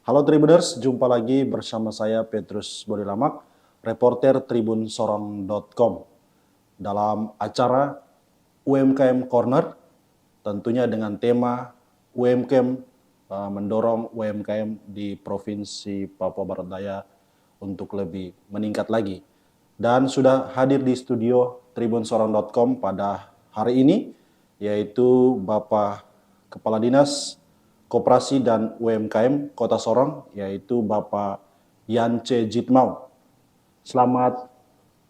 Halo Tribuners, jumpa lagi bersama saya Petrus Bodilamak, reporter tribunsorong.com dalam acara UMKM Corner, tentunya dengan tema UMKM mendorong UMKM di Provinsi Papua Barat Daya untuk lebih meningkat lagi. Dan sudah hadir di studio tribunsorong.com pada hari ini, yaitu Bapak Kepala Dinas Koperasi dan UMKM Kota Sorong, yaitu Bapak Yance Jitmau. Selamat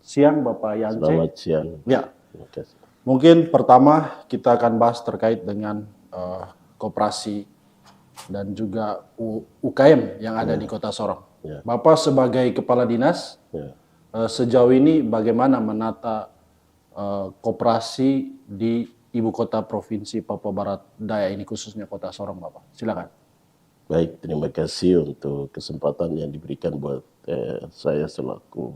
siang Bapak Yance. Selamat siang. Ya, Terima kasih. mungkin pertama kita akan bahas terkait dengan koperasi dan juga UKM yang ada di Kota Sorong. Ya. Bapak sebagai Kepala Dinas, sejauh ini bagaimana menata koperasi di Ibu Kota Provinsi Papua Barat Daya ini, khususnya Kota Sorong, Bapak? Silakan. Baik, terima kasih untuk kesempatan yang diberikan buat saya selaku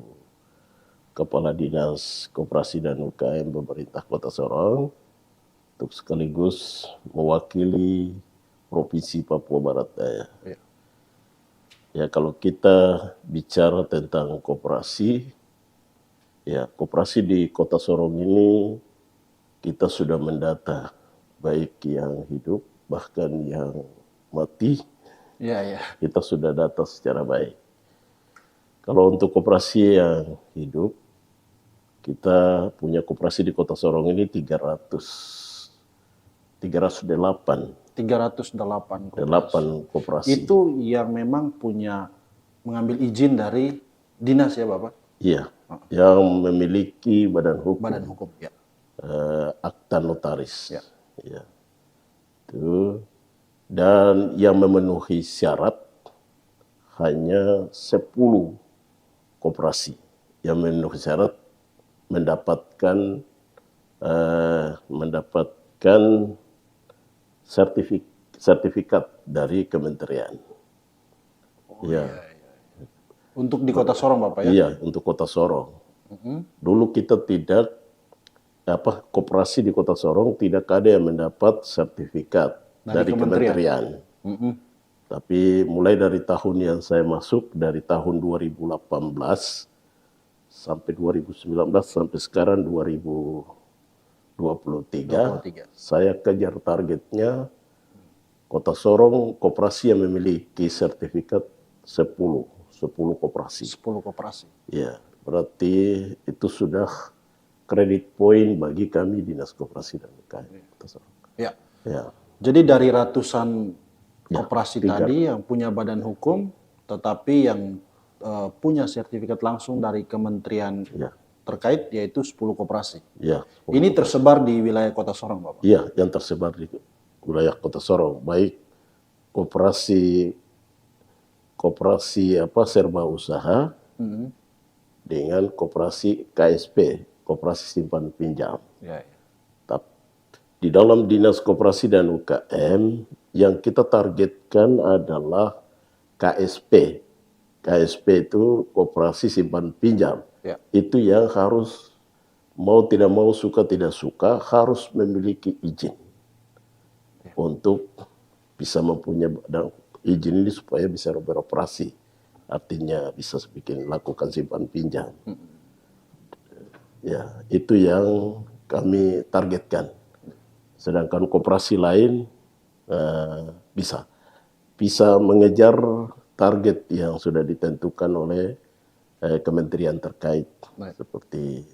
Kepala Dinas Koperasi dan UKM Pemerintah Kota Sorong untuk sekaligus mewakili Provinsi Papua Barat Daya. Ya, kalau kita bicara tentang koperasi, ya koperasi di Kota Sorong ini kita sudah mendata baik yang hidup bahkan yang mati. Kita sudah data secara baik. Kalau untuk koperasi yang hidup, kita punya koperasi di Kota Sorong ini 308 koperasi. Itu yang memang mengambil izin dari dinas ya Bapak? Iya, yang memiliki badan hukum. Badan hukum, ya. Akta notaris. Ya. Itu. Dan yang memenuhi syarat hanya 10 koperasi yang memenuhi syarat mendapatkan sertifikat dari kementerian. Untuk di Kota Sorong, Bapak ya? Iya, untuk Kota Sorong. Dulu kita tidak koperasi di Kota Sorong tidak ada yang mendapat sertifikat dari kementerian. Tapi mulai dari tahun yang saya masuk, dari tahun 2018 sampai 2019 sampai sekarang 2023, saya kejar targetnya Kota Sorong koperasi yang memiliki sertifikat 10 koperasi. 10 koperasi. Ya, berarti itu sudah kredit poin bagi kami Dinas Koperasi dan UKM Kota Sorong. Ya. Jadi dari ratusan koperasi tadi yang punya badan hukum, tetapi yang punya sertifikat langsung dari kementerian terkait, yaitu 10 koperasi. Ya, ini tersebar di wilayah Kota Sorong, Bapak? Iya, yang tersebar di wilayah Kota Sorong, baik koperasi serba usaha dengan koperasi KSP, koperasi simpan pinjam. Di dalam Dinas Koperasi dan UKM yang kita targetkan adalah KSP. KSP itu koperasi simpan pinjam. Itu yang harus mau tidak mau, suka tidak suka, harus memiliki izin untuk bisa mempunyai izin ini supaya bisa beroperasi. Artinya bisa lakukan simpan pinjam. Ya, itu yang kami targetkan. Sedangkan koperasi lain bisa mengejar target yang sudah ditentukan oleh kementerian terkait, seperti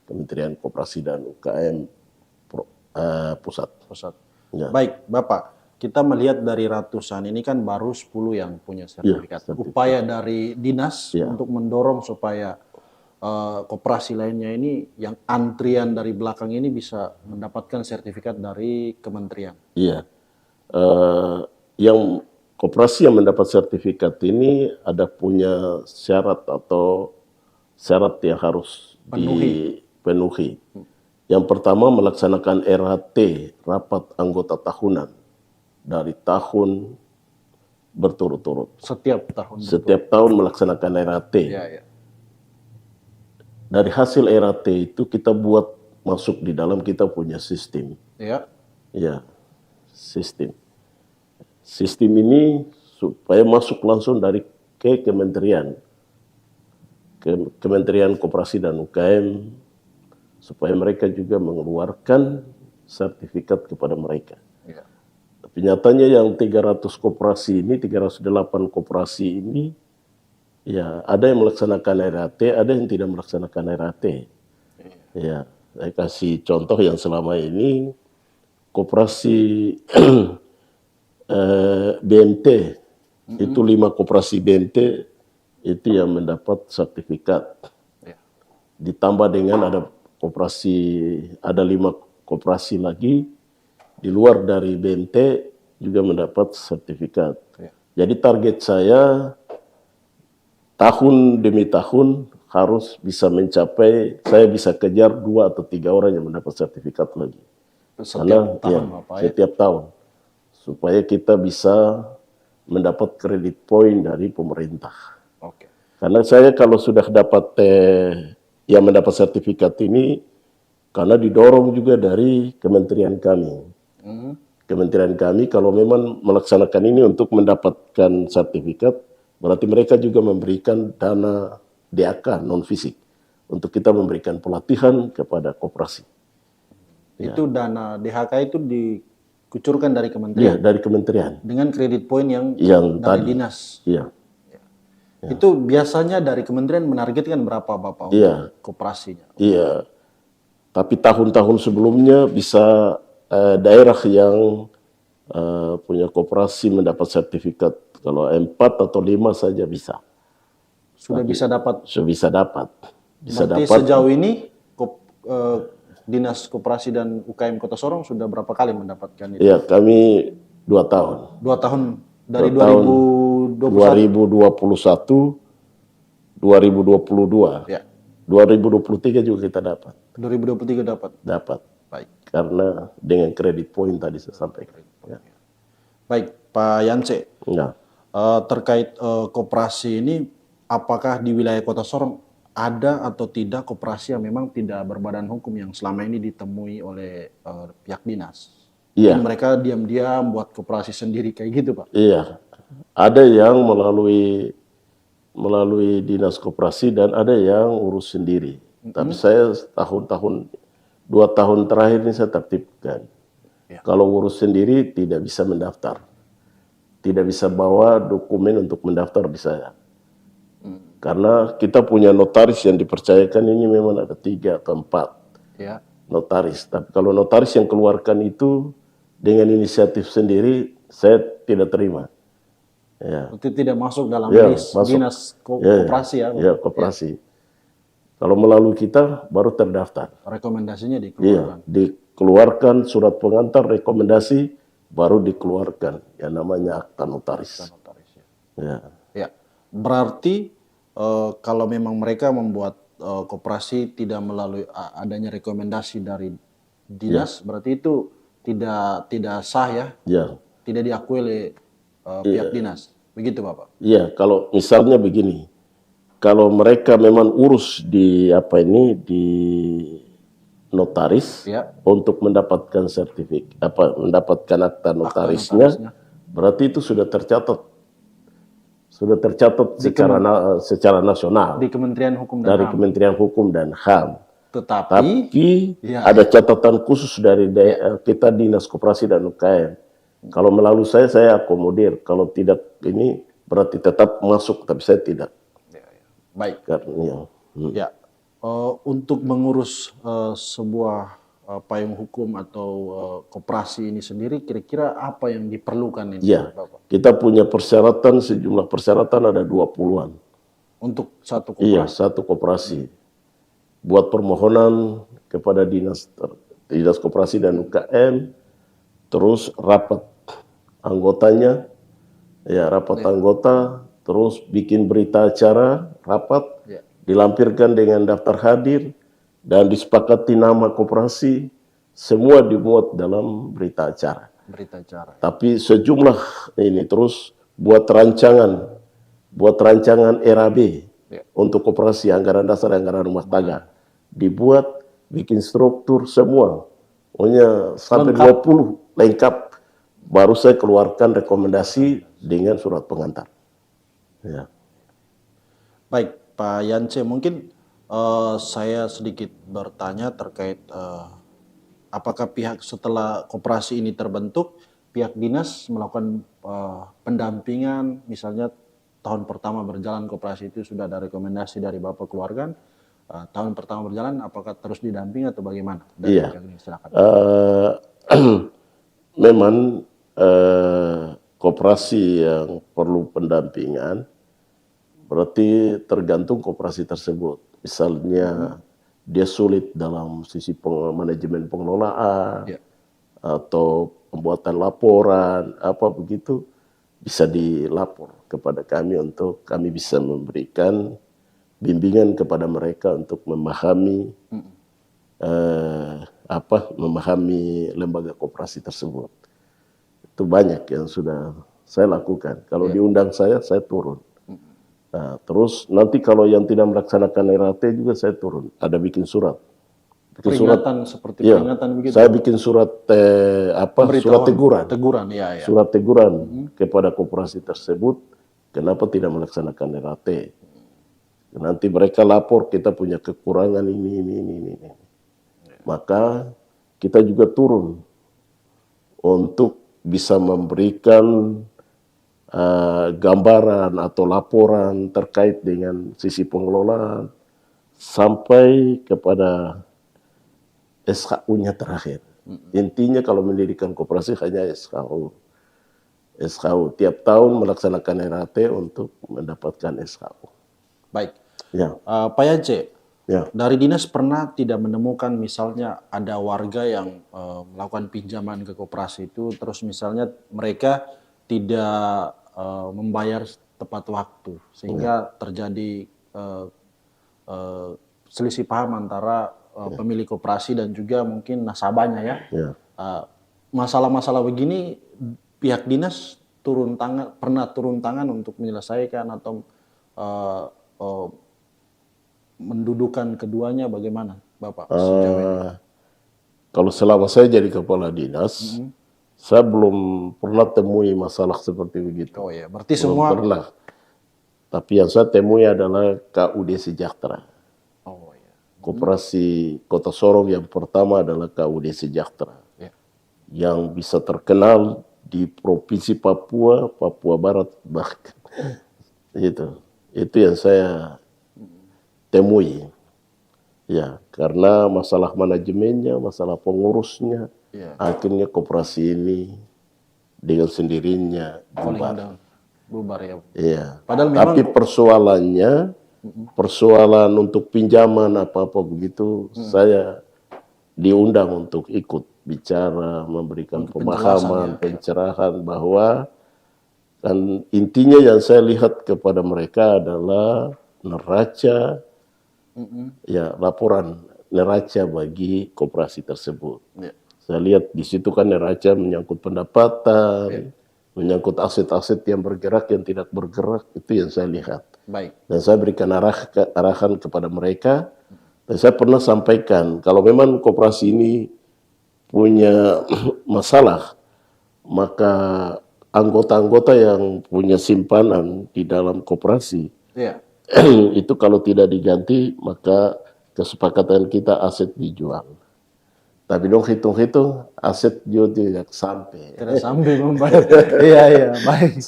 Kementerian Koperasi dan UKM pusat. Ya. Baik, Bapak. Kita melihat dari ratusan ini kan baru 10 yang punya sertifikat. Upaya dari dinas untuk mendorong supaya koperasi lainnya ini yang antrian dari belakang ini bisa mendapatkan sertifikat dari kementerian. Iya. Yang koperasi yang mendapat sertifikat ini ada punya syarat yang harus dipenuhi. Yang pertama, melaksanakan RAT, rapat anggota tahunan, dari tahun berturut-turut. Setiap tahun melaksanakan RAT. Dari hasil RAT itu kita buat masuk di dalam kita punya sistem. Sistem. sistem ini supaya masuk langsung dari ke kementerian, Kementerian Koperasi dan UKM, supaya mereka juga mengeluarkan sertifikat kepada mereka. Ya. Tapi nyatanya yang 300 koperasi ini, 308 koperasi ini, ya ada yang melaksanakan RAT, ada yang tidak melaksanakan RAT. Ya, saya kasih contoh yang selama ini koperasi BMT, itu 5 koperasi BMT itu yang mendapat sertifikat. Ya. Ditambah dengan ada koperasi, ada 5 koperasi lagi di luar dari BMT juga mendapat sertifikat. Ya. Jadi target saya tahun demi tahun harus bisa mencapai, saya bisa kejar 2 atau 3 orang yang mendapat sertifikat lagi. Setiap tahun, Bapak, ya? Setiap tahun. Supaya kita bisa mendapat kredit poin dari pemerintah. Oke. Karena saya kalau sudah dapat yang mendapat sertifikat ini, karena didorong juga dari kementerian kami. Kementerian kami kalau memang melaksanakan ini untuk mendapatkan sertifikat, berarti mereka juga memberikan dana DAK non-fisik untuk kita memberikan pelatihan kepada koperasi. Itu dana DHK itu dikucurkan dari Iya, kementerian dari kementerian. dengan kredit poin yang dari tadi. dinas. Iya. Itu biasanya dari kementerian menargetkan berapa Bapak untuk koperasinya? Iya. Tapi tahun-tahun sebelumnya bisa daerah yang punya koperasi mendapat sertifikat. Kalau 4 atau 5 saja bisa. Sudah bisa dapat. Sudah bisa dapat. Bisa Berarti dapat. sejauh ini Dinas Koperasi dan UKM Kota Sorong sudah berapa kali mendapatkan itu? Iya, kami 2 tahun. 2 tahun dari 2021, 2022. Ya. 2023 juga kita dapat. 2023 dapat. Dapat. Baik. Karena dengan kredit poin tadi saya sampaikan. Ya. Baik, Pak Yance. Ya. Terkait koperasi ini, apakah di wilayah Kota Sorong ada atau tidak koperasi yang memang tidak berbadan hukum yang selama ini ditemui oleh pihak dinas? Iya. Dan mereka diam-diam buat koperasi sendiri kayak gitu, Pak? Iya. Ada yang melalui dinas koperasi dan ada yang urus sendiri. Tapi saya 2 tahun terakhir ini saya tertibkan. Ya. Kalau urus sendiri tidak bisa mendaftar. Tidak bisa bawa dokumen untuk mendaftar di saya. Karena kita punya notaris yang dipercayakan ini memang ada 3 atau 4 Ya. notaris. Tapi kalau notaris yang keluarkan itu dengan inisiatif sendiri, saya tidak terima. Ya. Berarti tidak masuk dalam dinas koperasi ya? Ya, koperasi. Kalau melalui kita baru terdaftar. Rekomendasinya Iya, dikeluarkan. dikeluarkan surat pengantar rekomendasi baru dikeluarkan yang namanya akta notaris. Notaris, ya. Ya. Ya. Berarti kalau memang mereka membuat koperasi tidak melalui adanya rekomendasi dari dinas, berarti itu tidak sah ya? Ya. Tidak diakui oleh pihak dinas. Begitu, Bapak? Iya, kalau misalnya begini. Kalau mereka memang urus di notaris Ya. untuk mendapatkan mendapatkan akta notarisnya, berarti itu sudah tercatat. Sudah tercatat secara nasional Di Kementerian Hukum dan dari HAM. Kementerian Hukum dan HAM. Tapi Ada catatan khusus dari kita Dinas Koperasi dan UKM. Kalau melalui saya akomodir. Kalau tidak ini berarti tetap masuk, tapi saya tidak. baik. Karena Ya, untuk mengurus sebuah payung hukum atau koperasi ini sendiri, kira-kira apa yang diperlukan ini, ya, Bapak? kita punya sejumlah persyaratan ada 20-an. Untuk satu Iya, koperasi? satu koperasi. Buat permohonan kepada Dinas Koperasi dan UKM, terus rapat anggotanya, rapat anggota, terus bikin berita acara, rapat, dilampirkan dengan daftar hadir, dan disepakati nama koperasi, semua dimuat dalam berita acara. Berita acara. Tapi sejumlah ini terus buat rancangan RAB untuk koperasi, anggaran dasar, anggaran rumah tangga. Dibuat, bikin struktur semua. Pokoknya sampai 20 lengkap. baru saya keluarkan rekomendasi dengan surat pengantar. Ya. Baik, Pak Yance, mungkin saya sedikit bertanya terkait apakah pihak setelah koperasi ini terbentuk, pihak dinas melakukan pendampingan, misalnya tahun pertama berjalan koperasi itu sudah ada rekomendasi dari Bapak keluarga, tahun pertama berjalan apakah terus didampingi atau bagaimana? Dari Iya. pihak dinas, silakan. Memang koperasi yang perlu pendampingan berarti tergantung koperasi tersebut. Misalnya dia sulit dalam sisi manajemen pengelolaan Ya. atau pembuatan laporan apa begitu, bisa dilapor kepada kami untuk kami bisa memberikan bimbingan kepada mereka untuk memahami memahami lembaga koperasi tersebut. Itu banyak yang sudah saya lakukan. Kalau diundang saya turun. Nah, terus nanti kalau yang tidak melaksanakan RAT juga saya turun. Ada bikin surat. Peringatan seperti Iya, peringatan begitu. saya bikin surat surat teguran. Teguran, ya. Surat teguran kepada koperasi tersebut kenapa tidak melaksanakan RAT. Nanti mereka lapor kita punya kekurangan ini. Maka kita juga turun untuk bisa memberikan gambaran atau laporan terkait dengan sisi pengelolaan sampai kepada SKU-nya terakhir. Intinya kalau mendirikan koperasi hanya SKU. Tiap tahun melaksanakan RAT untuk mendapatkan SKU. Baik. Ya. Pak Yance, Ya. dari dinas pernah tidak menemukan misalnya ada warga yang melakukan pinjaman ke koperasi itu, terus misalnya mereka tidak membayar tepat waktu, sehingga terjadi selisih paham antara pemilik koperasi dan juga mungkin nasabahnya ya. Masalah-masalah begini pihak dinas pernah turun tangan untuk menyelesaikan atau mendudukan keduanya, bagaimana Bapak sejauh ini? Kalau selama saya jadi kepala dinas, saya belum pernah temui masalah seperti begitu. Oh ya, berarti Belum semua pernah. Tapi yang saya temui adalah KUD Sejahtera. Oh ya. Koperasi Kota Sorong yang pertama adalah KUD Sejahtera. Ya. Yang bisa terkenal di Provinsi Papua, Papua Barat bahkan. Itu yang saya temui. Ya, karena masalah manajemennya, masalah pengurusnya, akhirnya koperasi ini dengan sendirinya bubar. Bubar ya. Iya. Padahal Tapi persoalan untuk pinjaman apa-apa begitu, saya diundang untuk ikut bicara, memberikan pemahaman, pencerahan bahwa kan intinya yang saya lihat kepada mereka adalah neraca, ya laporan neraca bagi koperasi tersebut. Saya lihat di situ kan neraca menyangkut pendapatan, menyangkut aset-aset yang bergerak, yang tidak bergerak, itu yang saya lihat. Baik. Dan saya berikan arahan kepada mereka, dan saya pernah sampaikan kalau memang koperasi ini punya masalah, maka anggota-anggota yang punya simpanan di dalam koperasi itu kalau tidak diganti maka kesepakatan kita aset dijual. Tapi dong hitung-hitung aset juga tidak sampai. Tidak sampai membayar. Iya, baik.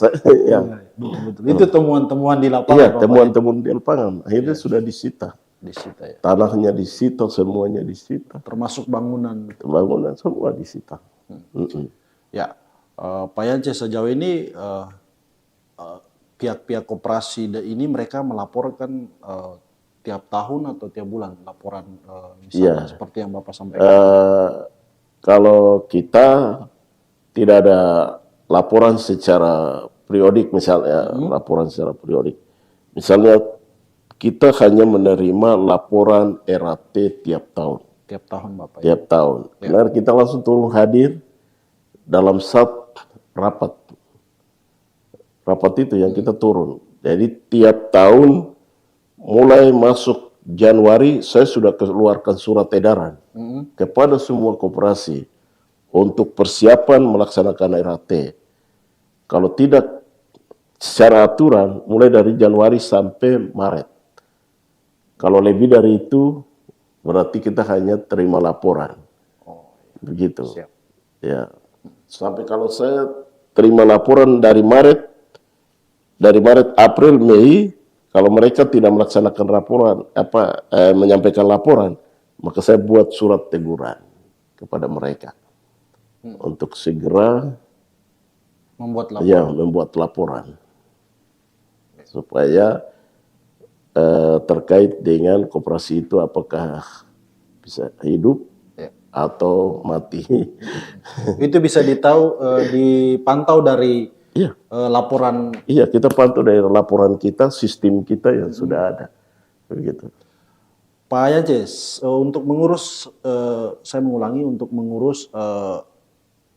Betul. Itu temuan-temuan di lapangan. Iya, temuan-temuan di lapangan. Akhirnya sudah disita. Disita ya. Tanahnya disita, semuanya disita. Termasuk bangunan. Bangunan semua disita. Ya, Pak Yance, sejauh ini pihak-pihak koperasi ini mereka melaporkan tiap tahun atau tiap bulan laporan misalnya seperti yang Bapak sampaikan. Kalau kita tidak ada laporan secara periodik, misalnya laporan secara periodik. Misalnya kita hanya menerima laporan RAT tiap tahun. Tiap tahun Bapak. Tiap tahun. Karena kita langsung turun hadir dalam satu rapat. Rapat itu yang kita turun. Jadi tiap tahun mulai masuk Januari saya sudah keluarkan surat edaran kepada semua koperasi untuk persiapan melaksanakan RHT. Kalau tidak secara aturan, mulai dari Januari sampai Maret. Kalau lebih dari itu, berarti kita hanya terima laporan. Begitu. Siap. Ya. Sampai kalau saya terima laporan dari Maret, April, Mei, kalau mereka tidak melaksanakan laporan, menyampaikan laporan, maka saya buat surat teguran kepada mereka untuk segera membuat laporan supaya terkait dengan koperasi itu apakah bisa hidup atau mati. Itu bisa dipantau dari laporan. Iya, kita pantau dari laporan kita, sistem kita yang sudah ada. Begitu. Pak Yances, untuk mengurus, saya mengulangi, untuk mengurus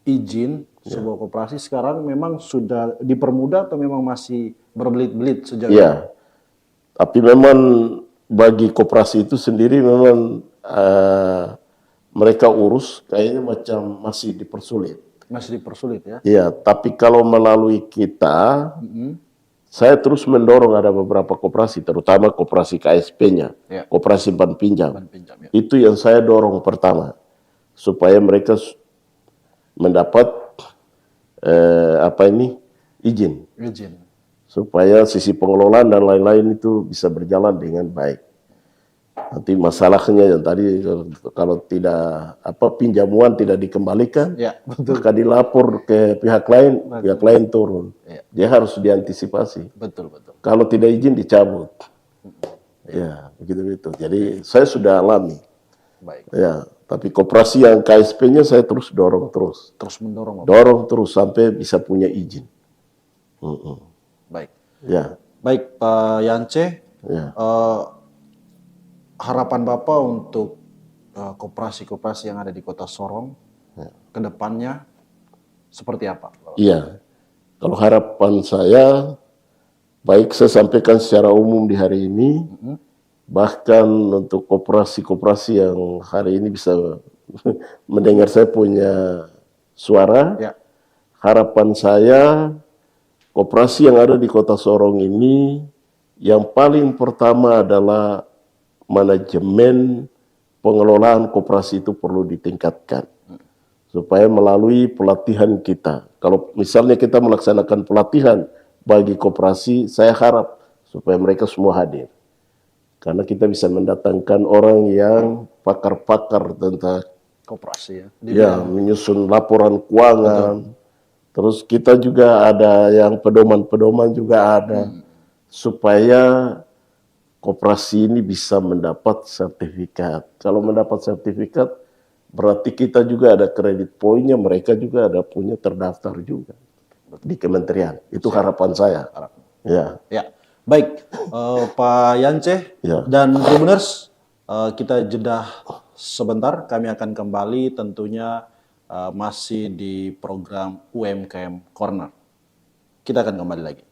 izin sebuah koperasi sekarang memang sudah dipermudah atau memang masih berbelit-belit sejauh ini? Iya, tapi memang bagi koperasi itu sendiri memang mereka urus kayaknya macam masih dipersulit. Masih dipersulit ya? Iya, tapi kalau melalui kita, saya terus mendorong ada beberapa koperasi, terutama koperasi KSP-nya, koperasi simpan pinjam. Itu yang saya dorong pertama, supaya mereka mendapat izin, supaya sisi pengelolaan dan lain-lain itu bisa berjalan dengan baik. Nanti masalahnya yang tadi kalau tidak pinjamuan tidak dikembalikan, maka dilapor ke pihak lain turun. Dia harus diantisipasi. Betul. Kalau tidak izin dicabut. Ya, begitu. Jadi saya sudah alami. Baik. Ya, tapi koperasi yang KSP-nya saya terus dorong terus. Terus mendorong. Dorong terus sampai bisa punya izin. Baik. Ya. Baik, Pak Yance. Ya. Harapan Bapak untuk koperasi-koperasi yang ada di Kota Sorong ke depannya seperti apa? Iya, kalau harapan saya, baik saya sampaikan secara umum di hari ini, bahkan untuk koperasi-koperasi yang hari ini bisa mendengar saya punya suara, harapan saya koperasi yang ada di Kota Sorong ini yang paling pertama adalah manajemen pengelolaan koperasi itu perlu ditingkatkan supaya melalui pelatihan kita. Kalau misalnya kita melaksanakan pelatihan bagi koperasi, saya harap supaya mereka semua hadir. Karena kita bisa mendatangkan orang yang pakar-pakar tentang koperasi menyusun laporan keuangan. Terus kita juga ada yang pedoman-pedoman juga ada supaya koperasi ini bisa mendapat sertifikat. Kalau mendapat sertifikat, berarti kita juga ada kredit poinnya, mereka juga ada punya terdaftar juga di kementerian. Itu harapan saya. Ya. Baik, Pak Yance dan Tribuners, kita jeda sebentar. Kami akan kembali tentunya masih di program UMKM Corner. Kita akan kembali lagi.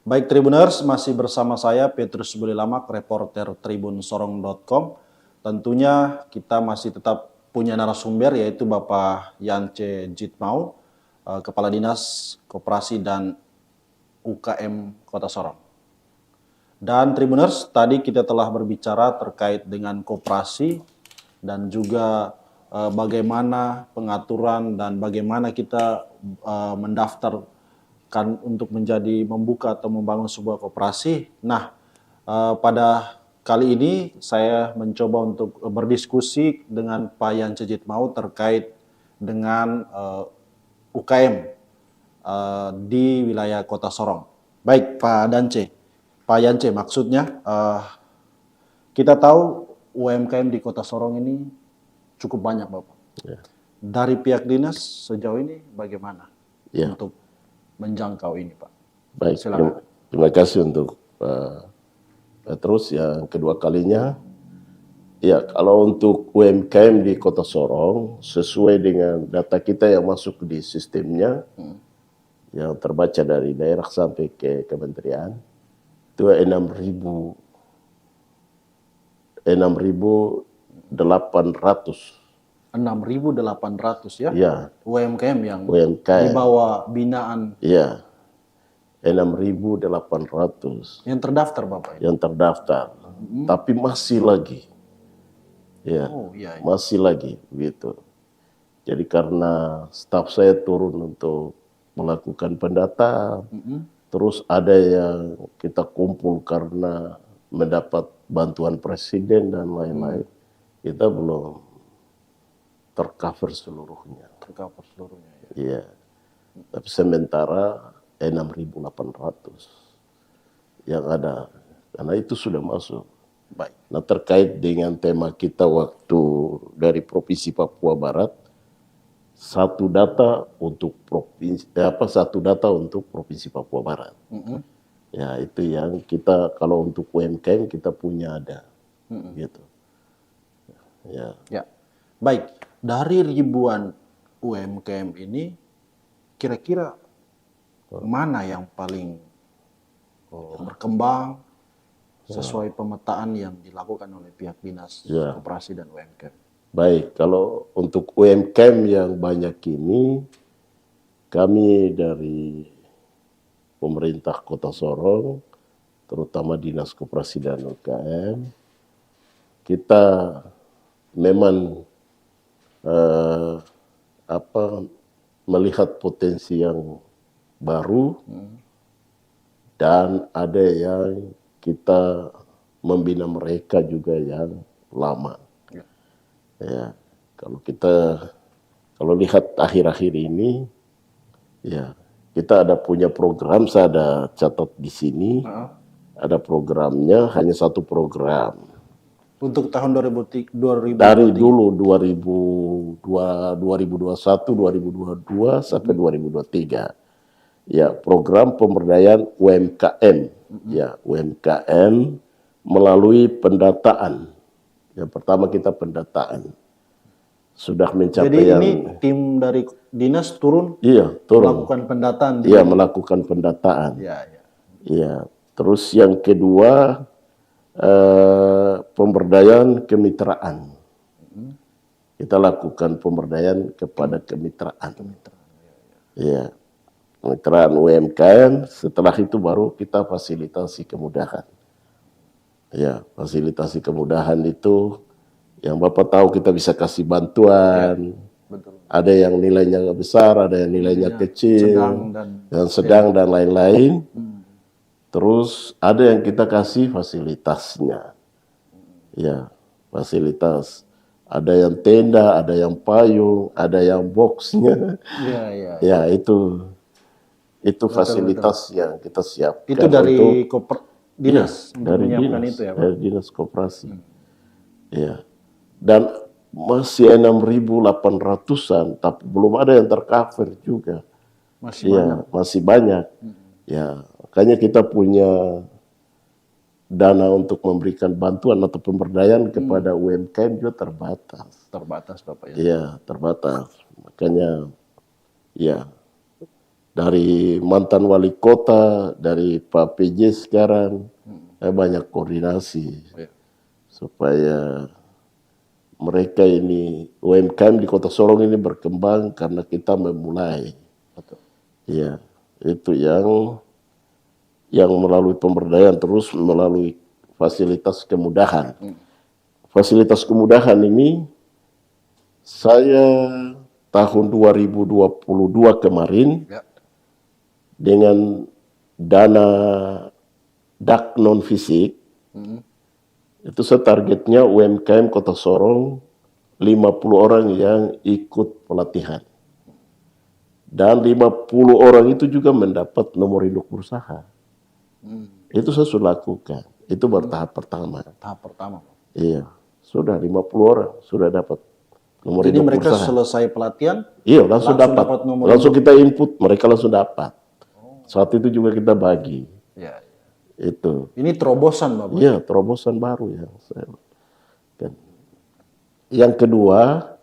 Baik Tribuners, masih bersama saya Petrus Budilamak, reporter tribunsorong.com. Tentunya kita masih tetap punya narasumber yaitu Bapak Yance Jitmau, Kepala Dinas Koperasi dan UKM Kota Sorong. Dan Tribuners, tadi kita telah berbicara terkait dengan koperasi dan juga bagaimana pengaturan dan bagaimana kita mendaftar untuk membuka atau membangun sebuah koperasi. Nah, pada kali ini saya mencoba untuk berdiskusi dengan Pak Yance Jitmau terkait dengan UKM di wilayah Kota Sorong. Baik, Pak Yance, maksudnya kita tahu UMKM di Kota Sorong ini cukup banyak, Bapak. Dari pihak dinas sejauh ini bagaimana untuk menjangkau ini, Pak? Baik, terima kasih untuk Petrus yang kedua kalinya. Ya, kalau untuk UMKM di Kota Sorong, sesuai dengan data kita yang masuk di sistemnya, yang terbaca dari daerah sampai ke kementerian, itu 6.800. 6.800 ya, Ya, UMKM yang di UMKM. bawah binaan Ya, 6.800 yang terdaftar Bapak ya? yang terdaftar. Tapi masih lagi. Ya, Oh iya, iya. masih lagi gitu. Jadi karena staf saya turun untuk melakukan pendataan, terus ada yang kita kumpul karena mendapat bantuan presiden dan lain-lain, kita belum tercover seluruhnya. Tercover seluruhnya ya. Iya. Tapi sementara 6.800 yang ada, karena itu sudah masuk. Baik. Nah, terkait dengan tema kita waktu dari Provinsi Papua Barat, satu data untuk Provinsi Papua Barat. Ya, itu yang kita kalau untuk UMKM kita punya ada. Gitu. Ya. Ya. Baik, dari ribuan UMKM ini kira-kira mana yang paling berkembang sesuai pemetaan yang dilakukan oleh pihak Dinas Ya. Koperasi dan UMKM? Baik, kalau untuk UMKM yang banyak ini, kami dari pemerintah Kota Sorong, terutama Dinas Koperasi dan UKM, kita memang melihat potensi yang baru dan ada yang kita membina mereka juga yang lama. Ya, kalau lihat akhir-akhir ini, ya kita ada punya program, saya ada catat di sini, ada programnya, hanya satu program. Untuk tahun 2023 Dari dulu 2021, 2022 sampai 2023. Ya, program pemberdayaan UMKM. Ya, UMKM melalui pendataan. Yang pertama kita pendataan. Sudah mencapai Jadi ini tim dari dinas turun melakukan pendataan. Iya, melakukan pendataan. Ya, ya. Iya. Terus yang kedua pemberdayaan kemitraan. Kita lakukan pemberdayaan kepada kemitraan. Iya. Kemitraan UMKM, setelah itu baru kita fasilitasi kemudahan. Ya, fasilitasi kemudahan itu yang Bapak tahu kita bisa kasih bantuan. Betul. Ada yang nilainya besar, ada yang nilainya kecil, sedang dan lain-lain. Terus ada yang kita kasih fasilitasnya. Ya, fasilitas. Ada yang tenda, ada yang payung, ada yang boxnya. Ya, itu fasilitas yang kita siapkan. Itu dari dinas dari menyiapkan dinas, itu ya, Pak? dari dinas koperasi. Ya. Dan masih 6.800-an, tapi belum ada yang tercover juga. Masih banyak. Masih banyak. Ya, makanya kita punya dana untuk memberikan bantuan atau pemberdayaan kepada UMKM juga terbatas. Terbatas, Bapak ya? Iya, terbatas. Makanya, ya, dari mantan wali kota, dari Pak PJ sekarang, banyak koordinasi supaya mereka ini, UMKM di Kota Sorong ini berkembang karena kita memulai. Iya, itu yang melalui pemberdayaan, terus melalui fasilitas kemudahan. Fasilitas kemudahan ini saya tahun 2022 kemarin dengan dana DAK non fisik, itu saya targetnya UMKM Kota Sorong 50 orang yang ikut pelatihan. Dan 50 orang itu juga mendapat nomor induk berusaha. Itu saya sudah lakukan. Itu baru tahap pertama. Tahap pertama. Iya, sudah 50 orang sudah dapat nomor Jadi induk mereka berusaha. selesai pelatihan, iya langsung dapat nomor langsung kita input, mereka langsung dapat. Saat itu juga kita bagi. Ya. Itu. Ini terobosan, Bapak? Iya, terobosan baru yang saya kan. yang kedua,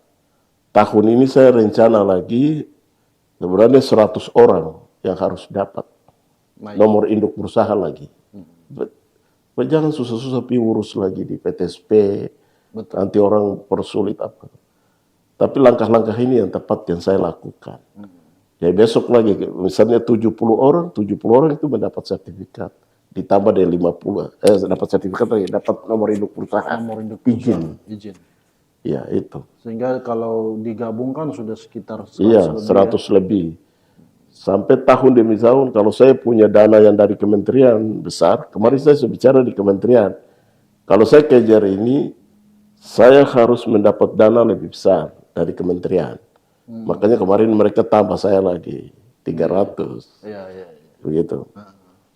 tahun ini saya rencana lagi sebenarnya 100 orang yang harus dapat Baik. nomor induk berusaha lagi. Jangan susah-susah urus lagi di PTSP, Betul. nanti orang persulit apa. Tapi langkah-langkah ini yang tepat yang saya lakukan. Ya besok lagi, misalnya 70 orang itu mendapat sertifikat. Ditambah dari 50, dapat sertifikat lagi, dapat nomor induk perusahaan. Nomor induk Izin. izin. Ya itu. Sehingga kalau digabungkan sudah sekitar 100 Iya, lebih 100 lebih. Sampai tahun demi tahun, kalau saya punya dana yang dari kementerian besar, kemarin saya sudah bicara di kementerian, kalau saya kejar ini, saya harus mendapat dana lebih besar dari kementerian. Makanya kemarin mereka tambah saya lagi, 300. Iya. Begitu.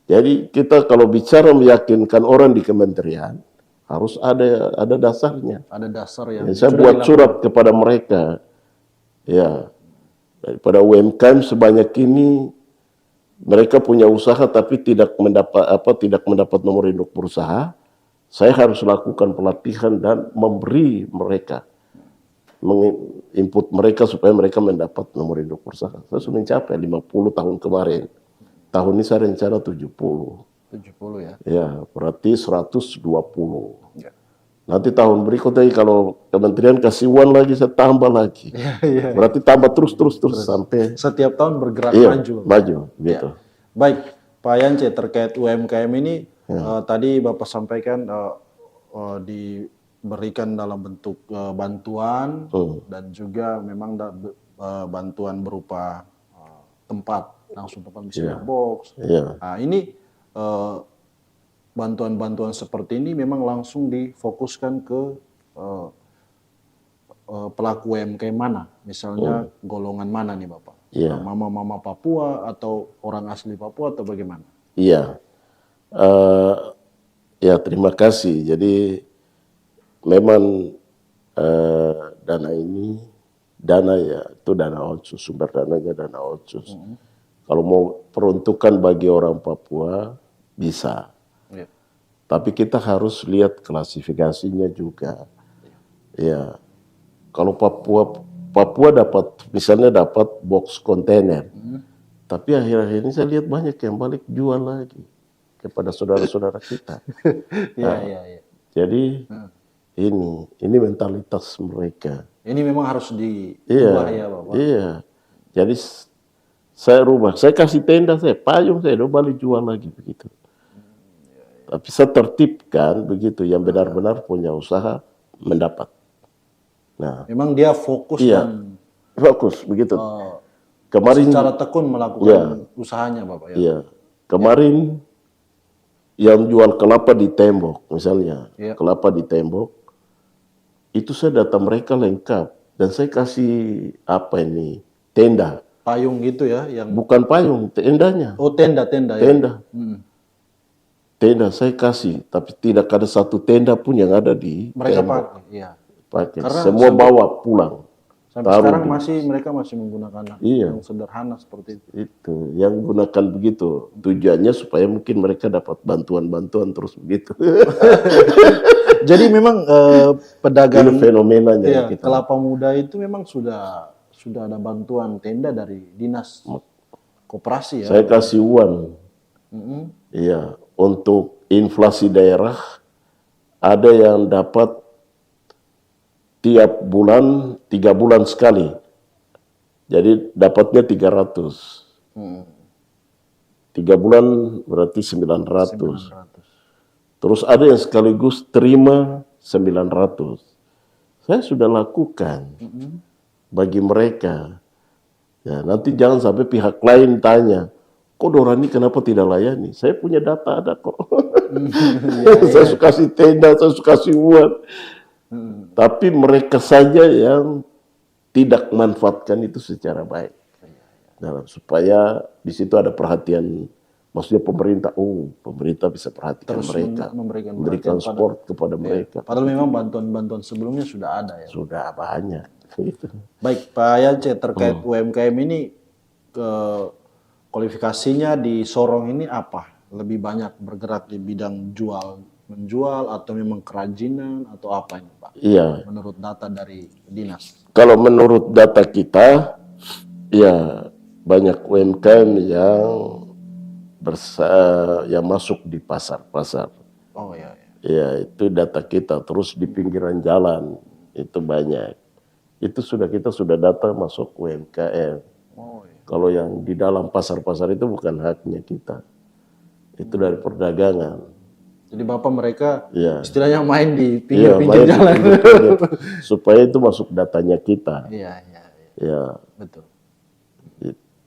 Jadi kita kalau bicara meyakinkan orang di kementerian, harus ada dasarnya. Ada dasar yang Ya, saya sudah buat dilakukan. surat kepada mereka. Ya, daripada UMKM sebanyak ini mereka punya usaha tapi tidak mendapat nomor induk berusaha, saya harus lakukan pelatihan dan memberi mereka, menginput mereka supaya mereka mendapat nomor induk berusaha. Saya sudah mencapai 50 tahun kemarin. Tahun ini saya rencana 70. 70 ya. Ya, berarti 120. Ya. Nanti tahun berikutnya kalau kementerian kasih uang lagi, saya tambah lagi. Iya. Berarti tambah terus sampai Setiap tahun bergerak iya, maju. maju gitu. Baik, Pak Yance, terkait UMKM ini tadi Bapak sampaikan diberikan dalam bentuk bantuan dan juga memang bantuan berupa tempat, langsung tempat misalnya box. Iya. Nah, ini bantuan-bantuan seperti ini memang langsung difokuskan ke pelaku UMKM mana, misalnya golongan mana nih Bapak? Iya. Mama-mama Papua atau orang asli Papua atau bagaimana? Iya. Ya terima kasih. Jadi memang dana ini, dana ya itu dana otsus, sumber dananya dana otsus. Kalau mau peruntukan bagi orang Papua bisa. Ya. Tapi kita harus lihat klasifikasinya juga. Ya. Kalau Papua dapat misalnya dapat box kontainer. Tapi akhir-akhir ini saya lihat banyak yang balik jual lagi kepada saudara-saudara kita. Iya. Jadi ini mentalitas mereka. Ini memang harus diubah ya Bapak. Iya. Jadi saya rubah, saya kasih tenda saya, payung saya, balik jual lagi begitu. Tapi saya tertibkan begitu, yang benar-benar punya usaha mendapat. Nah, Memang dia fokus dan fokus begitu. Kemarin secara tekun melakukan usahanya Bapak ya. Iya. Kemarin yang jual kelapa di tembok, misalnya kelapa di tembok, itu saya data mereka lengkap dan saya kasih tenda. Payung gitu ya, yang Bukan payung, tendanya. oh tenda ya. Tenda. Tenda saya kasih, tapi tidak ada satu tenda pun yang ada di Mereka tembok. pakai, iya. Pakai. Karena Semua bawa pulang. Sampai sekarang mereka masih menggunakan yang sederhana seperti itu. Itu yang gunakan begitu. Tujuannya supaya mungkin mereka dapat bantuan-bantuan terus begitu. Jadi memang pedagang Ini fenomenanya kita. kelapa muda itu memang sudah ada bantuan tenda dari dinas koperasi ya. Saya kasih uang. Iya, untuk inflasi daerah ada yang dapat tiap bulan 3 bulan sekali. Jadi dapatnya 300. 3 bulan berarti 900. Terus ada yang sekaligus terima 900. Saya sudah lakukan bagi mereka. Ya, nanti jangan sampai pihak lain tanya, kok Dorani kenapa tidak layani? Saya punya data ada kok. Saya suka kasih tenda, saya suka kasih uang. Tapi mereka saja yang tidak manfaatkan itu secara baik. Nah, supaya di situ ada perhatian, maksudnya pemerintah, pemerintah bisa perhatikan Terus mereka, memberikan perhatian support kepada mereka. Padahal memang bantuan-bantuan sebelumnya sudah ada ya. Sudah banyak. Gitu. Baik Pak Yance, terkait UMKM ini kualifikasinya di Sorong ini apa? Lebih banyak bergerak di bidang jual menjual atau memang kerajinan atau apa ini Pak? Iya, Menurut data dari dinas. kalau menurut data kita, ya banyak UMKM yang masuk di pasar-pasar. Oh ya, ya. Ya, itu data kita. Terus di pinggiran jalan itu banyak. Kita sudah data masuk UMKM. Oh ya. Kalau yang di dalam pasar-pasar itu bukan haknya kita. Itu dari perdagangan. Jadi Bapak mereka Iya. istilahnya main di Iya, pinggir-pinggir main di jalan. pinggir-pinggir. Supaya itu masuk datanya kita. Iya, iya, iya. Ya, Betul.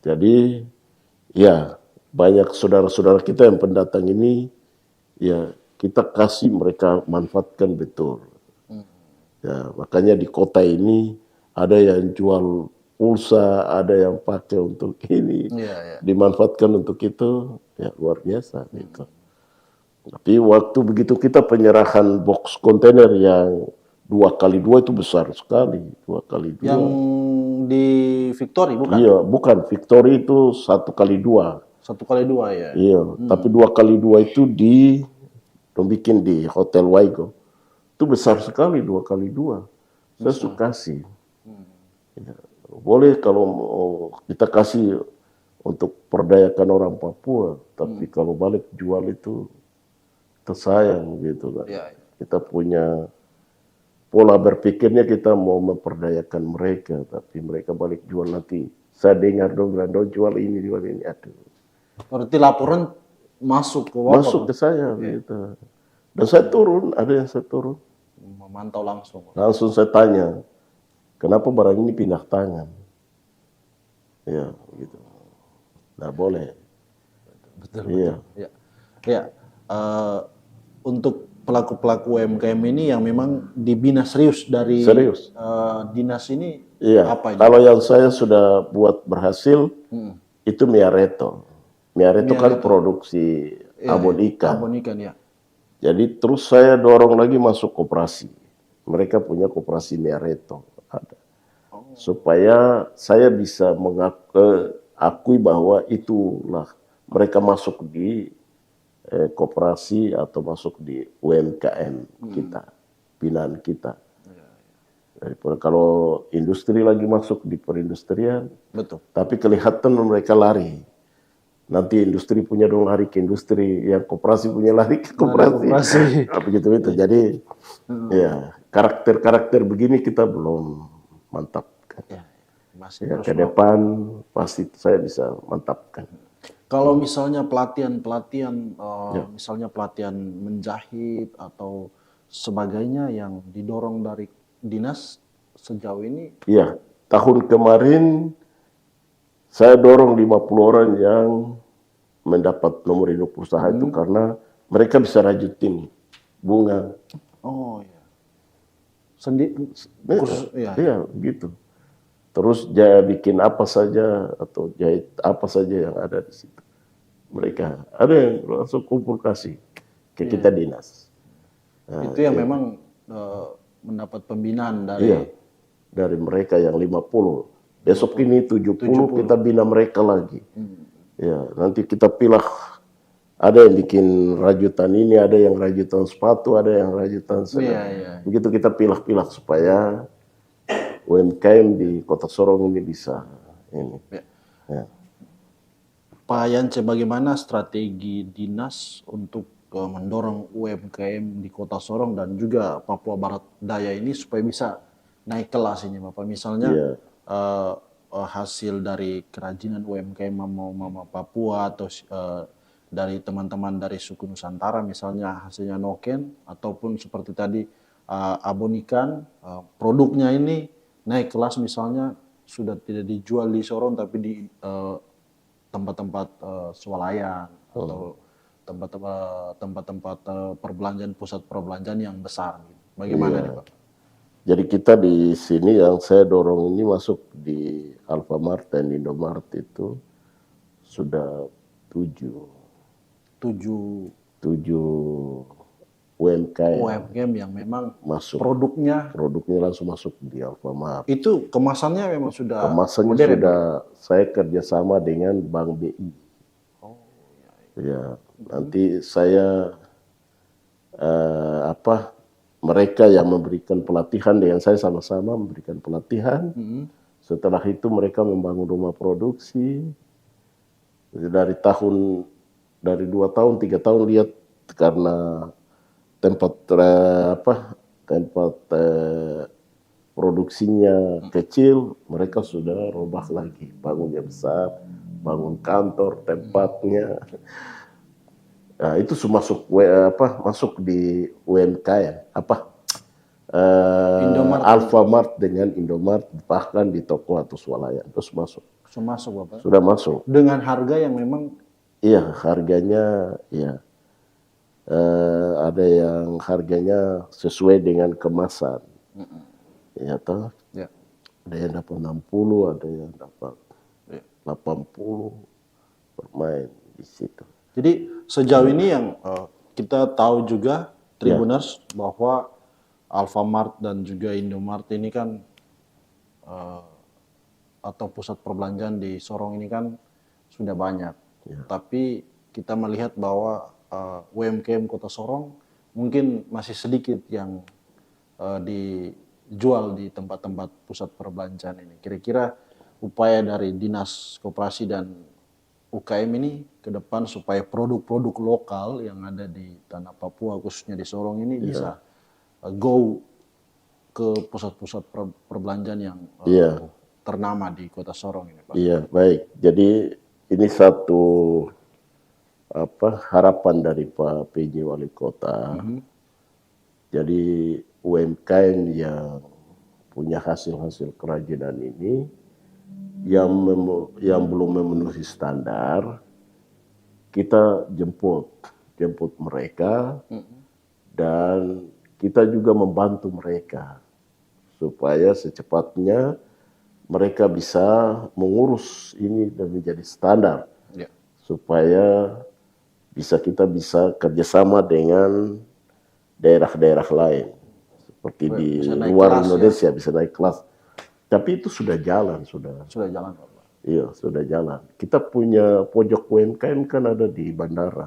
jadi ya banyak saudara-saudara kita yang pendatang ini, ya kita kasih mereka manfaatkan betul. Ya, makanya di kota ini ada yang jual pulsa, ada yang pakai untuk ini, Iya, iya. dimanfaatkan untuk itu, ya luar biasa gitu. Tapi waktu begitu kita penyerahan box kontainer yang 2x2 itu besar sekali, 2x2. Yang di Victory bukan? Iya, bukan Victory itu 1x2. 1x2 ya. Iya, tapi 2x2 itu bikin di Hotel Waigo. Itu besar sekali 2x2. Saya suka kasih. Ya, boleh kalau mau kita kasih untuk perdayakan orang Papua, tapi kalau balik jual itu tersayang gitu kan. Iya, iya. Kita punya pola berpikirnya kita mau memperdayakan mereka, tapi mereka balik jual nanti. Saya dengar dong, jual ini, aduh. Berarti laporan masuk ke Bapak? Masuk ke saya gitu. Dan saya turun, ada yang saya turun. Memantau langsung. Langsung saya tanya, kenapa barang ini pindah tangan? Ya, gitu. Nah, boleh. Betul, Iya. betul. Ya. Ya. Untuk pelaku-pelaku UMKM ini yang memang dibina serius dari Serius. dinas ini Iya. apa ini? Kalau yang saya sudah buat berhasil, itu Miareto. Miareto kan produksi abon ikan. Abon ikan ya. Jadi terus saya dorong lagi masuk koperasi. Mereka punya koperasi Miareto. Ada. Supaya saya bisa mengakui bahwa itulah mereka masuk di koperasi atau masuk di UMKM kita, binaan kita. Daripada kalau industri lagi masuk di perindustrian, Betul. tapi kelihatan mereka lari. Nanti industri punya dong lari ke industri, yang koperasi punya lari ke koperasi. Begitu itu. Jadi ya karakter-karakter begini kita belum mantapkan. Ya, masih Ya, terus ke depan pasti saya bisa mantapkan. kalau misalnya pelatihan, misalnya pelatihan menjahit atau sebagainya yang didorong dari dinas sejauh ini. Iya, tahun kemarin saya dorong 50 orang yang mendapat nomor induk usaha itu karena mereka bisa rajutin bunga. Oh ya. Khusus, ya. Iya, gitu. Terus dia bikin apa saja atau jahit apa saja yang ada di situ. Mereka ada yang langsung kumpul kasih ke kita dinas. Nah, itu yang memang mendapat pembinaan dari dari mereka yang 50. Besok ini 70 kita bina mereka lagi. Ya, nanti kita pilih, ada yang bikin rajutan ini, ada yang rajutan sepatu, ada yang rajutan begitu kita pilih-pilih supaya UMKM di Kota Sorong ini bisa ini. Ya. Pak Yance, bagaimana strategi dinas untuk mendorong UMKM di Kota Sorong dan juga Papua Barat Daya ini supaya bisa naik kelas ini, Bapak? Misalnya hasil dari kerajinan UMKM Mama Papua atau dari teman-teman dari suku Nusantara, misalnya hasilnya noken ataupun seperti tadi abon ikan, produknya ini naik kelas, misalnya sudah tidak dijual di Sorong tapi di tempat-tempat swalayan atau tempat-tempat perbelanjaan, pusat perbelanjaan yang besar. Bagaimana nih Pak? Jadi kita di sini yang saya dorong ini masuk di Alfamart dan Indomart itu sudah 7 UMKM yang memang masuk. Produknya langsung masuk di Alfamart. Itu kemasannya memang sudah Kemasannya modern, sudah saya kerjasama dengan Bank BI. Ya, nanti saya mereka yang memberikan pelatihan dengan saya sama-sama memberikan pelatihan. Setelah itu mereka membangun rumah produksi. Dari 2 tahun 3 tahun lihat karena tempat produksinya kecil, mereka sudah robah lagi, bangunnya besar, bangun kantor tempatnya. Nah, itu masuk di UMKM Indomart. Alfamart dengan Indomart, bahkan di toko atau swalayan terus masuk. Masuk Bapak. Sudah masuk. Dengan harga yang memang Iya, harganya ya ada yang harganya sesuai dengan kemasan. Ya toh. ya. Ada yang dapat 60, ada yang dapat Ya. 80 bermain di situ. Jadi sejauh ini yang kita tahu juga Tribuners bahwa Alfamart dan juga Indomart ini kan atau pusat perbelanjaan di Sorong ini kan sudah banyak. Tapi kita melihat bahwa UMKM Kota Sorong mungkin masih sedikit yang dijual di tempat-tempat pusat perbelanjaan ini. Kira-kira upaya dari Dinas Koperasi dan UKM ini ke depan supaya produk-produk lokal yang ada di tanah Papua khususnya di Sorong ini bisa go ke pusat-pusat perbelanjaan yang ternama di Kota Sorong ini, Pak. Iya, baik. Jadi ini satu harapan dari Pak PJ Wali Kota. Jadi UMKM yang punya hasil-hasil kerajinan ini yang belum memenuhi standar, kita jemput mereka dan kita juga membantu mereka supaya secepatnya mereka bisa mengurus ini dan menjadi standar, supaya kita bisa kerjasama dengan daerah-daerah lain seperti di luar Indonesia, bisa naik kelas. Tapi itu sudah jalan, sudah jalan, Bapak. Iya, sudah jalan. Kita punya pojok UMKM kan ada di bandara.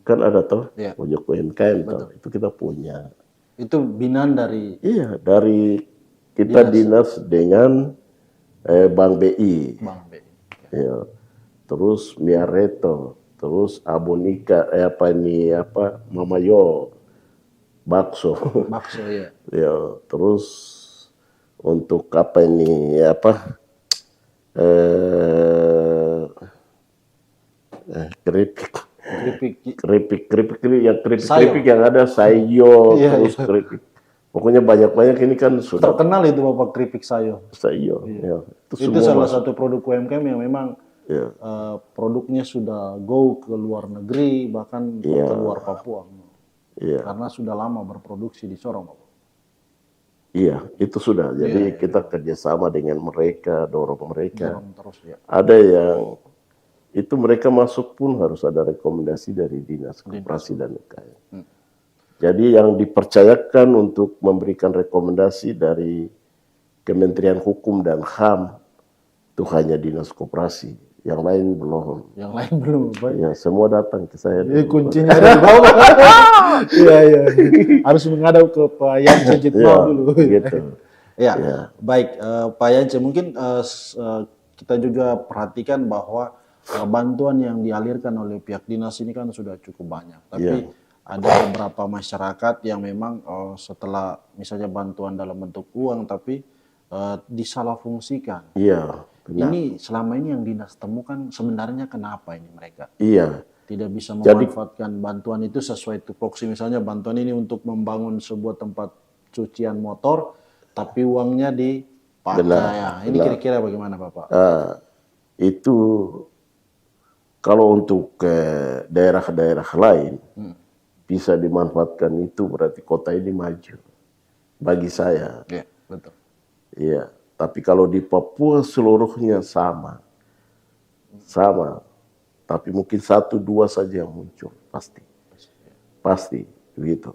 Kan ada toh, pojok UMKM toh. Itu kita punya. Itu binaan dari? Iya, dari kita dinas dengan Bank BI. Bank BI. Iya. Terus Miareto, terus Abonika, Mamayo, bakso. Bakso ya. Ya, terus untuk keripik yang ada sayo, terus keripik. Pokoknya banyak ini kan sudah terkenal itu Bapak keripik sayo. Ya. Itu salah satu produk UMKM yang memang produknya sudah go ke luar negeri, bahkan ke luar Papua. Karena sudah lama berproduksi di Sorong, Bapak. Iya, itu sudah. Jadi kita kerjasama dengan mereka, dorong mereka. Dorong terus, Ada yang itu mereka masuk pun harus ada rekomendasi dari Dinas Koperasi dan UKM. Jadi yang dipercayakan untuk memberikan rekomendasi dari Kementerian Hukum dan HAM itu hanya Dinas Koperasi. Yang lain belum. Yang lain belum, Pak. Ya, semua datang ke saya. Kuncinya dari bawah. Iya. Harus menghadap ke Pak Yance Jitno dulu. Gitu. Ya, baik Pak Yance. Mungkin kita juga perhatikan bahwa bantuan yang dialirkan oleh pihak dinas ini kan sudah cukup banyak. Tapi ada beberapa masyarakat yang memang setelah misalnya bantuan dalam bentuk uang, tapi disalahfungsikan. Iya. Benar. Ini selama ini yang dinas temukan sebenarnya kenapa ini mereka? Iya. Tidak bisa memanfaatkan bantuan itu sesuai tupoksi. Misalnya bantuan ini untuk membangun sebuah tempat cucian motor, tapi uangnya dipakai. Ini kira-kira bagaimana Bapak? Itu kalau untuk daerah-daerah lain bisa dimanfaatkan, itu berarti kota ini maju. Bagi saya. Iya, betul. Iya. Tapi kalau di Papua seluruhnya sama. Tapi mungkin 1-2 saja yang muncul, pasti begitu.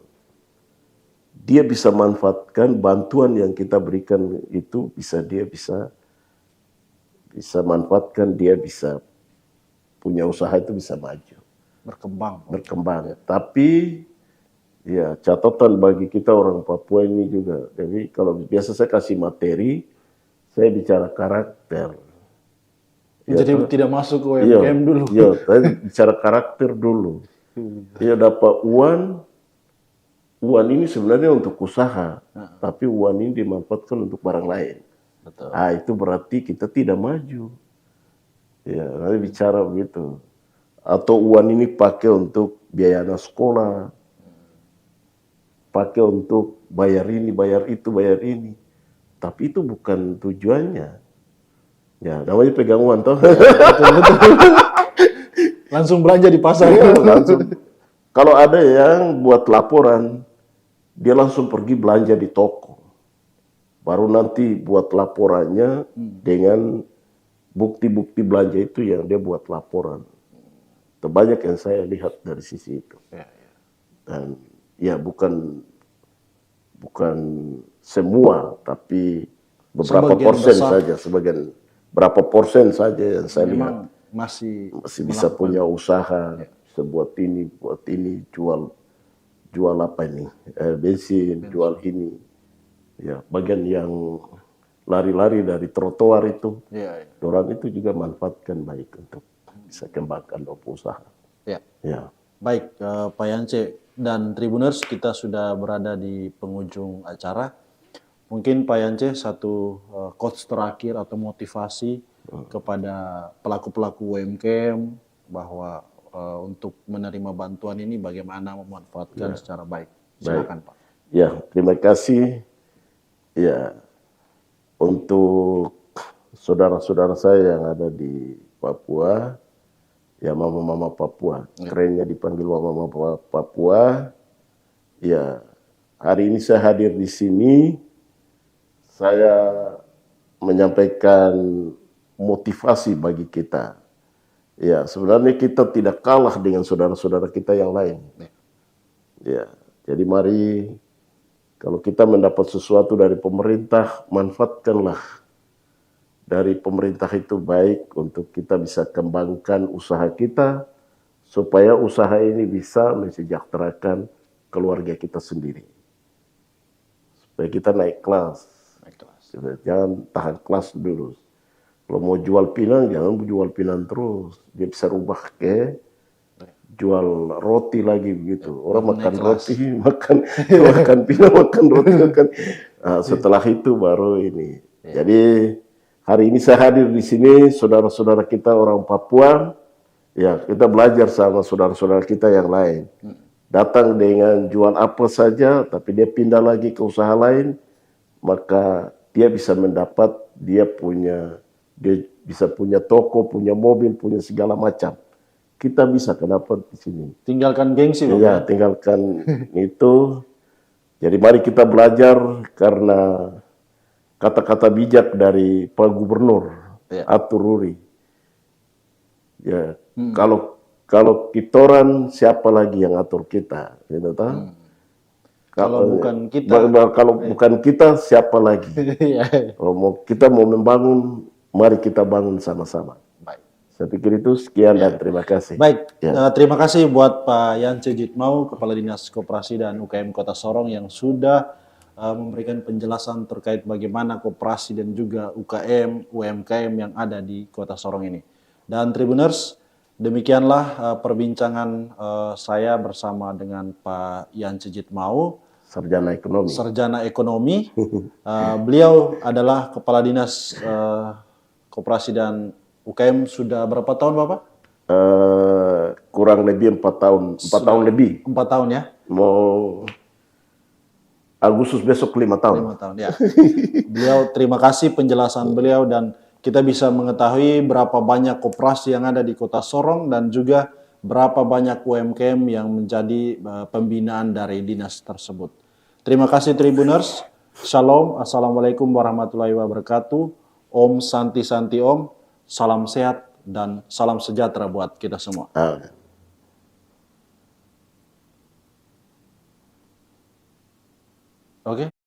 Dia bisa manfaatkan bantuan yang kita berikan itu, dia bisa manfaatkan, dia bisa punya usaha itu bisa maju, berkembang. Tapi Ya, catatan bagi kita orang Papua ini juga. Jadi kalau biasa saya kasih materi, saya bicara karakter. Ya, Jadi toh? tidak masuk ke Iya, UMKM dulu. iya, saya bicara karakter dulu. Ya dapat uang ini sebenarnya untuk usaha, tapi uang ini dimanfaatkan untuk barang lain. Betul. Ah, itu berarti kita tidak maju. Ya, nanti bicara begitu. Atau uang ini pakai untuk biaya anak sekolah, pakai untuk bayar ini, bayar itu, bayar ini. Tapi itu bukan tujuannya. Ya, namanya pegang uang toh. Langsung belanja di pasar. Iya, langsung. Kalau ada yang buat laporan, dia langsung pergi belanja di toko. Baru nanti buat laporannya dengan bukti-bukti belanja itu yang dia buat laporan. Terbanyak yang saya lihat dari sisi itu. Dan ya bukan semua, tapi beberapa Sebagian persen besar. saja, sebagian berapa persen saja yang saya lihat Memang masih bisa punya usaha, bisa buat ini, jual apa ini, bensin, jual ini. Ya, bagian yang lari-lari dari trotoar itu, orang itu juga manfaatkan baik untuk bisa kembangkan usaha. Ya. Ya. Baik, Pak Yance dan Tribuners, kita sudah berada di penghujung acara. Mungkin Pak Yance satu quotes terakhir atau motivasi kepada pelaku-pelaku UMKM bahwa untuk menerima bantuan ini bagaimana memanfaatkan secara baik. Silakan Pak. Ya, terima kasih. Ya, untuk saudara-saudara saya yang ada di Papua, ya mama-mama Papua, kerennya dipanggil mama-mama Papua. Ya, hari ini saya hadir di sini, saya menyampaikan motivasi bagi kita. Ya, sebenarnya kita tidak kalah dengan saudara-saudara kita yang lain. Ya, jadi mari kalau kita mendapat sesuatu dari pemerintah, manfaatkanlah dari pemerintah itu baik untuk kita bisa kembangkan usaha kita, supaya usaha ini bisa mensejahterakan keluarga kita sendiri. Supaya kita naik kelas. Jangan tahan kelas dulu. Kalau mau jual pinang, jangan jual pinang terus. Dia bisa rubah ke jual roti lagi begitu. Orang makan roti, makan pinang, makan roti, makan. Nah, setelah itu baru ini. Jadi hari ini saya hadir di sini, saudara-saudara kita orang Papua. Ya, kita belajar sama saudara-saudara kita yang lain. Datang dengan jual apa saja, tapi dia pindah lagi ke usaha lain, maka dia bisa mendapat, dia bisa punya toko, punya mobil, punya segala macam. Kita bisa kenapa di sini? Tinggalkan gengsi, Bapak. Ya, tinggalkan itu. Jadi mari kita belajar karena kata-kata bijak dari Pak Gubernur Atur Ruri. Ya, kalau kitoran siapa lagi yang atur kita, gitu toh? Kalau bukan kita, kalau bukan kita siapa lagi? Kalau kita mau membangun, mari kita bangun sama-sama. Saya pikir itu sekian dan terima kasih. Baik, terima kasih buat Pak Yance Jitmau, Kepala Dinas Koperasi dan UKM Kota Sorong yang sudah memberikan penjelasan terkait bagaimana koperasi dan juga UKM, UMKM yang ada di Kota Sorong ini. Dan Tribuners, demikianlah perbincangan saya bersama dengan Pak Yance Jitmau, Sarjana Ekonomi. Beliau adalah Kepala Dinas Koperasi dan UKM sudah berapa tahun, Bapak? Kurang lebih 4 tahun. 4 tahun lebih. 4 tahun ya? Mau Agustus besok 5 tahun. 5 tahun, ya. Beliau, terima kasih penjelasan beliau dan kita bisa mengetahui berapa banyak koperasi yang ada di Kota Sorong dan juga berapa banyak UMKM yang menjadi pembinaan dari dinas tersebut. Terima kasih Tribuners. Shalom. Assalamualaikum warahmatullahi wabarakatuh. Om Santi Santi Om. Salam sehat dan salam sejahtera buat kita semua. Oke.